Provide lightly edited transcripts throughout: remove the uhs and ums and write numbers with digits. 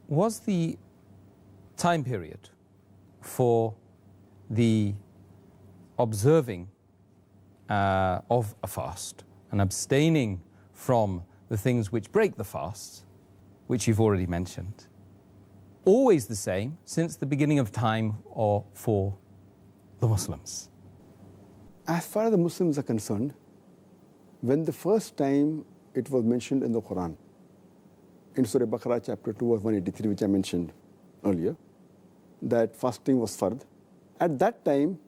was the time period for the observing of a fast and abstaining from the things which break the fast, which you've already mentioned, always the same since the beginning of time or for the Muslims? As far as the Muslims are concerned, when the first time it was mentioned in the Quran, in Surah Baqarah chapter 2 verse 183, which I mentioned earlier, that fasting was fard, at that time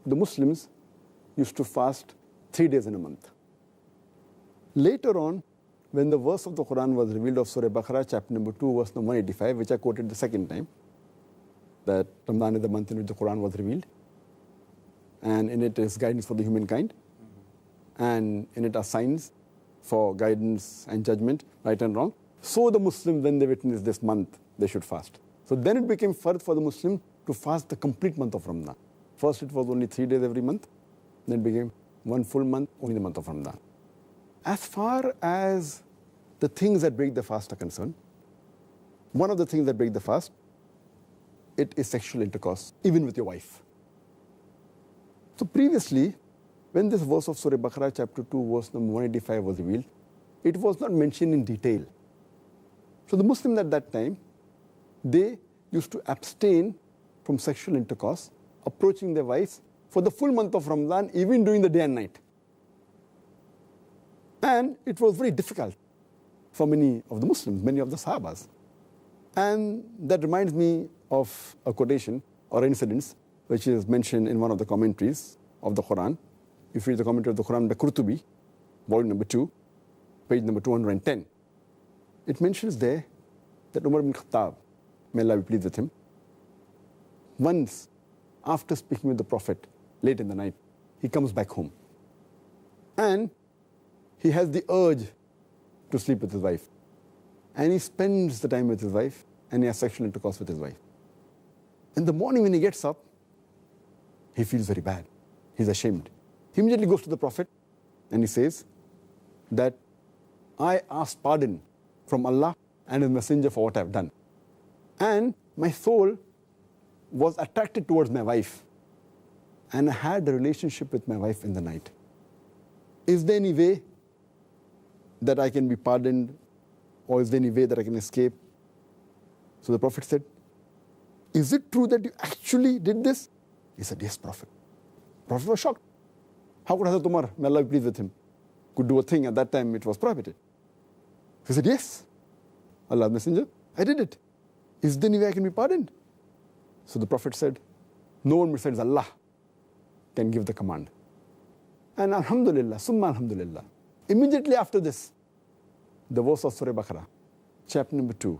the Muslims used to fast 3 days in a month. Later on, when the verse of the Quran was revealed of Surah Baqarah chapter number 2 verse number 185, which I quoted the second time, that Ramadan is the month in which the Quran was revealed, and in it is guidance for the humankind, and in it are signs for guidance and judgment, right and wrong. So the Muslims, when they witness this month, they should fast. So then it became fard for the Muslim to fast the complete month of Ramadan. First it was only 3 days every month, then it became 1 full month, only the month of Ramadan. As far as the things that break the fast are concerned, one of the things that break the fast, it is sexual intercourse, even with your wife. So previously, when this verse of Surah Baqarah chapter 2 verse number 185 was revealed, it was not mentioned in detail. So the Muslims at that time, they used to abstain from sexual intercourse, approaching their wives for the full month of Ramadan, even during the day and night. And it was very difficult for many of the Muslims, many of the Sahabas. And that reminds me of a quotation or incident which is mentioned in one of the commentaries of the Quran. If you read the commentary of the Quran by Qurtubi, volume number 2, page number 210, it mentions there that Umar ibn Khattab, may Allah be pleased with him, once after speaking with the Prophet late in the night, he comes back home. And he has the urge to sleep with his wife. And he spends the time with his wife and he has sexual intercourse with his wife. In the morning when he gets up, he feels very bad. He's ashamed. He immediately goes to the Prophet and he says that I ask pardon from Allah and His Messenger for what I've done. And my soul was attracted towards my wife and I had a relationship with my wife in the night. Is there any way that I can be pardoned, or is there any way that I can escape? So the Prophet said, is it true that you actually did this? He said, yes, Prophet. Prophet was shocked. How could Hazrat Umar, may Allah be pleased with him, could do a thing at that time it was prohibited? He said, yes, Allah's Messenger, I did it. Is there any way I can be pardoned? So the Prophet said, no one besides Allah can give the command. And alhamdulillah, summa alhamdulillah, immediately after this, the verse of Surah Baqarah, chapter number 2,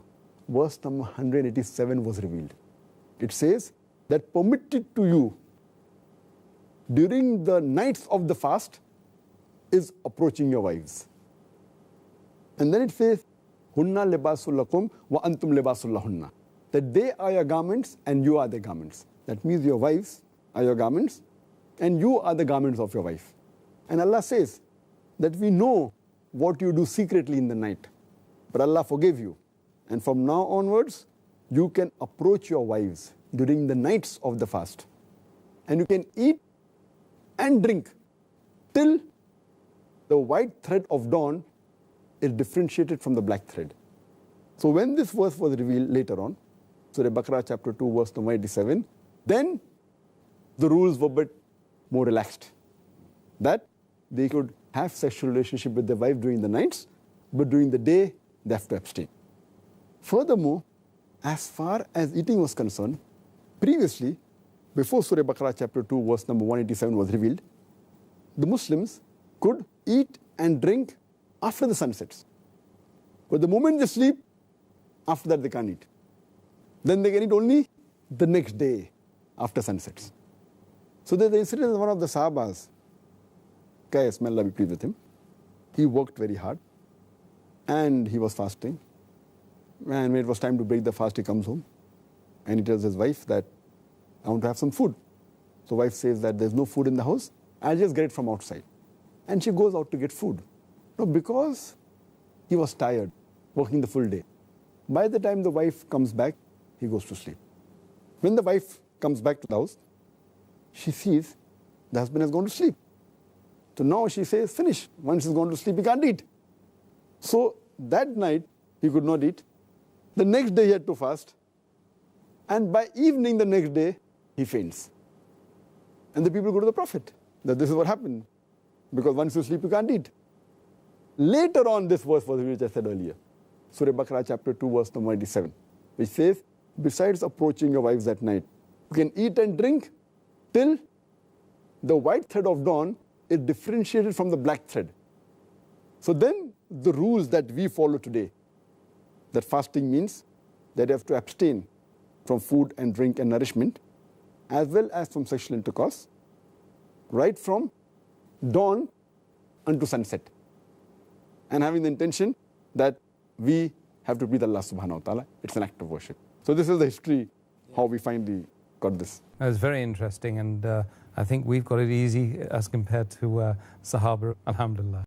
verse number 187 was revealed. It says that permitted to you during the nights of the fast is approaching your wives. And then it says, Hunna libasul lakum wa antum libasul lahunna. That they are your garments and you are their garments. That means your wives are your garments and you are the garments of your wife. And Allah says that we know what you do secretly in the night, but Allah forgave you. And from now onwards, you can approach your wives during the nights of the fast. And you can eat and drink till the white thread of dawn is differentiated from the black thread. So when this verse was revealed later on, Surah Baqarah chapter 2 verse number 87, then the rules were a bit more relaxed. That they could have sexual relationship with their wife during the nights, but during the day they have to abstain. Furthermore, as far as eating was concerned, previously, before Surah Baqarah chapter 2 verse number 187 was revealed, the Muslims could eat and drink after the sun sets. But the moment they sleep, after that they can't eat. Then they can eat only the next day after sunsets. So there's the incident of one of the Sahabas, Qais, may Allah be pleased with him. He worked very hard and he was fasting. And when it was time to break the fast, he comes home and he tells his wife that I want to have some food. So wife says that there's no food in the house, I'll just get it from outside. And she goes out to get food. No, because he was tired, working the full day. By the time the wife comes back, he goes to sleep. When the wife comes back to the house, she sees the husband has gone to sleep. So now she says, finish. Once he's gone to sleep, he can't eat. So that night, he could not eat. The next day, he had to fast. And by evening the next day, he faints. And the people go to the Prophet, that this is what happened. Because once you sleep, you can't eat. Later on, this verse was which I said earlier. Surah Baqarah chapter 2, verse number 97, which says, besides approaching your wives at night, you can eat and drink till the white thread of dawn is differentiated from the black thread. So then the rules that we follow today, that fasting means that you have to abstain from food and drink and nourishment, as well as from sexual intercourse, right from dawn unto sunset. And having the intention that we have to breathe Allah subhanahu wa ta'ala. It's an act of worship. So this is the history, how we finally got this. It's very interesting, and I think we've got it easy as compared to Sahaba, alhamdulillah.